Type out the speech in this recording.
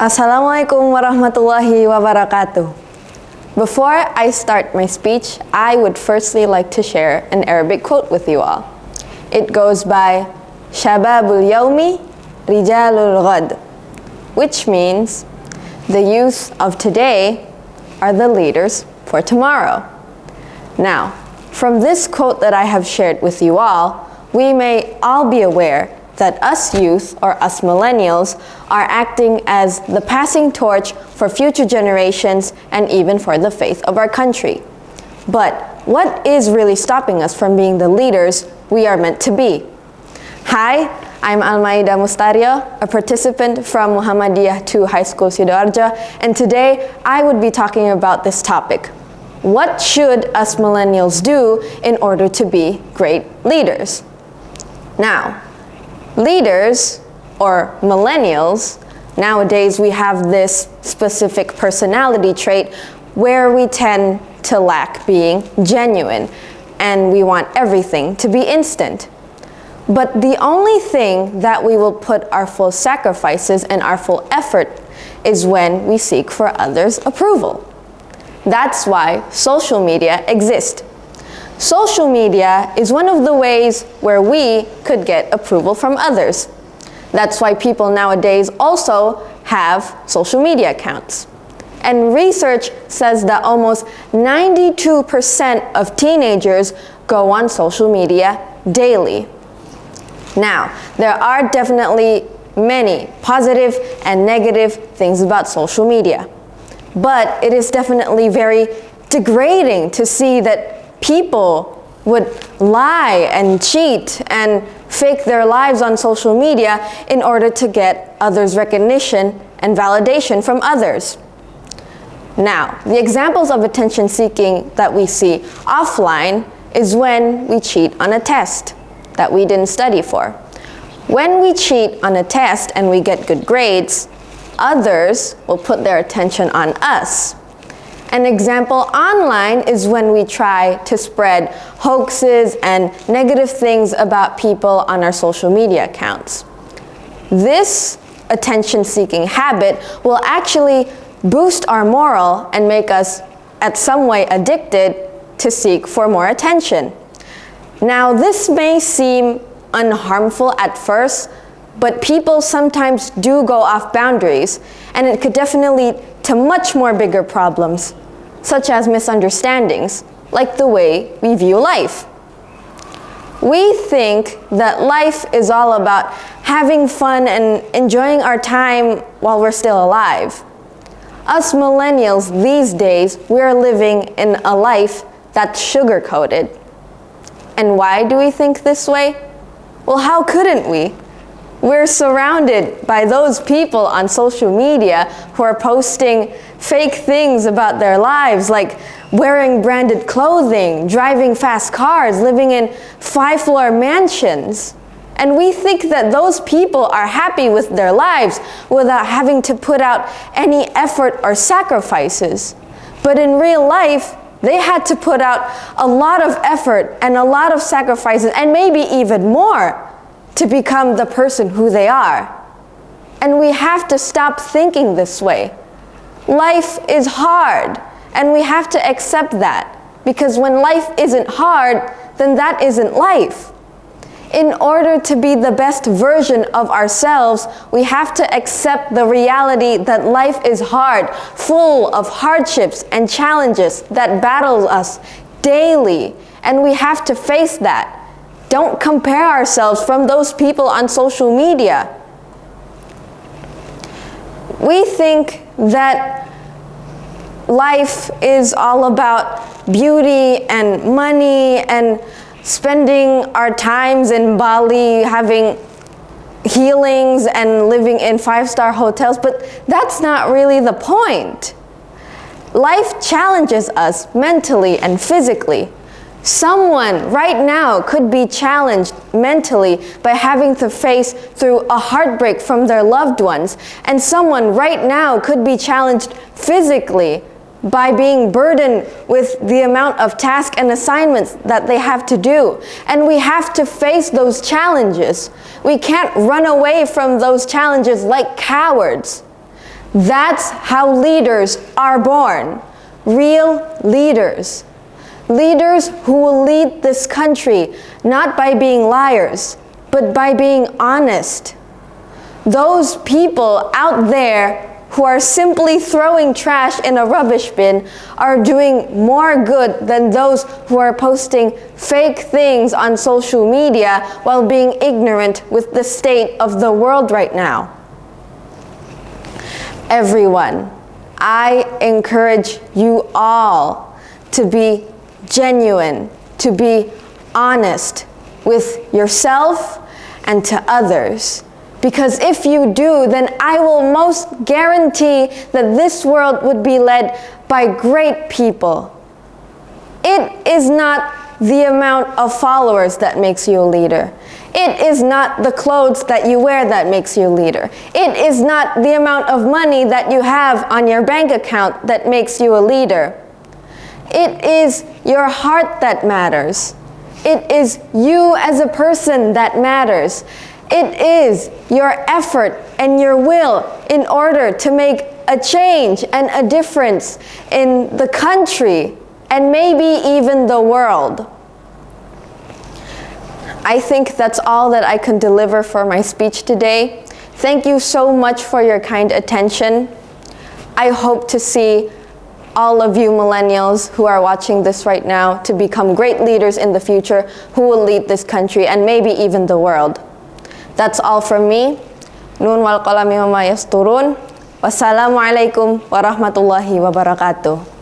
Assalamualaikum warahmatullahi wabarakatuh. Before I start my speech, I would firstly like to share an Arabic quote with you all. It goes by Shababul Yawmi, Rijalul Ghad, which means the youth of today are the leaders for tomorrow. Now, from this quote that I have shared with you all, we may all be aware that us youth, or us millennials, are acting as the passing torch for future generations and even for the faith of our country. But what is really stopping us from being the leaders we are meant to be? Hi, I'm Almayda Mustario, a participant from Muhammadiyah II High School Sidoarjo, and today I would be talking about this topic. What should us millennials do in order to be great leaders? Now, leaders, or millennials, nowadays we have this specific personality trait where we tend to lack being genuine and we want everything to be instant. But the only thing that we will put our full sacrifices and our full effort is when we seek for others' approval. That's why social media exists. Social media is one of the ways where we could get approval from others. That's why people nowadays also have social media accounts. And research says that almost 92% of teenagers go on social media daily. Now, there are definitely many positive and negative things about social media. But it is definitely very degrading to see that people would lie and cheat and fake their lives on social media in order to get others' recognition and validation from others. Now, the examples of attention seeking that we see offline is when we cheat on a test that we didn't study for. When we cheat on a test and we get good grades, others will put their attention on us. An example online is when we try to spread hoaxes and negative things about people on our social media accounts. This attention-seeking habit will actually boost our morale and make us, at some way, addicted to seek for more attention. Now, this may seem unharmful at first, but people sometimes do go off boundaries, and it could definitely lead to much more bigger problems, such as misunderstandings, like the way we view life. We think that life is all about having fun and enjoying our time while we're still alive. Us millennials these days, we're living in a life that's sugar-coated. And why do we think this way? Well, how couldn't we? We're surrounded by those people on social media who are posting fake things about their lives, like wearing branded clothing, driving fast cars, living in 5-floor mansions. And we think that those people are happy with their lives without having to put out any effort or sacrifices. But in real life, they had to put out a lot of effort and a lot of sacrifices, and maybe even more, to become the person who they are. And we have to stop thinking this way. Life is hard, and we have to accept that, because when life isn't hard, then that isn't life. In order to be the best version of ourselves, we have to accept the reality that life is hard, full of hardships and challenges that battle us daily, and we have to face that. Don't compare ourselves from those people on social media. We think that life is all about beauty and money and spending our times in Bali, having healings and living in 5-star hotels, but that's not really the point. Life challenges us mentally and physically. Someone right now could be challenged mentally by having to face through a heartbreak from their loved ones, and someone right now could be challenged physically by being burdened with the amount of tasks and assignments that they have to do. And we have to face those challenges. We can't run away from those challenges like cowards. That's how leaders are born. Real leaders. Leaders who will lead this country not by being liars, but by being honest. Those people out there who are simply throwing trash in a rubbish bin are doing more good than those who are posting fake things on social media while being ignorant with the state of the world right now. Everyone, I encourage you all to be genuine, to be honest with yourself and to others. Because if you do, then I will most guarantee that this world would be led by great people. It is not the amount of followers that makes you a leader. It is not the clothes that you wear that makes you a leader. It is not the amount of money that you have on your bank account that makes you a leader. It is your heart that matters. It is you as a person that matters. It is your effort and your will in order to make a change and a difference in the country and maybe even the world. I think that's all that I can deliver for my speech today. Thank you so much for your kind attention. I hope to see all of you millennials who are watching this right now to become great leaders in the future who will lead this country and maybe even the world. That's all from me. Nun wal qalami wa ma yasturun. Wassalamualaikum warahmatullahi wabarakatuh.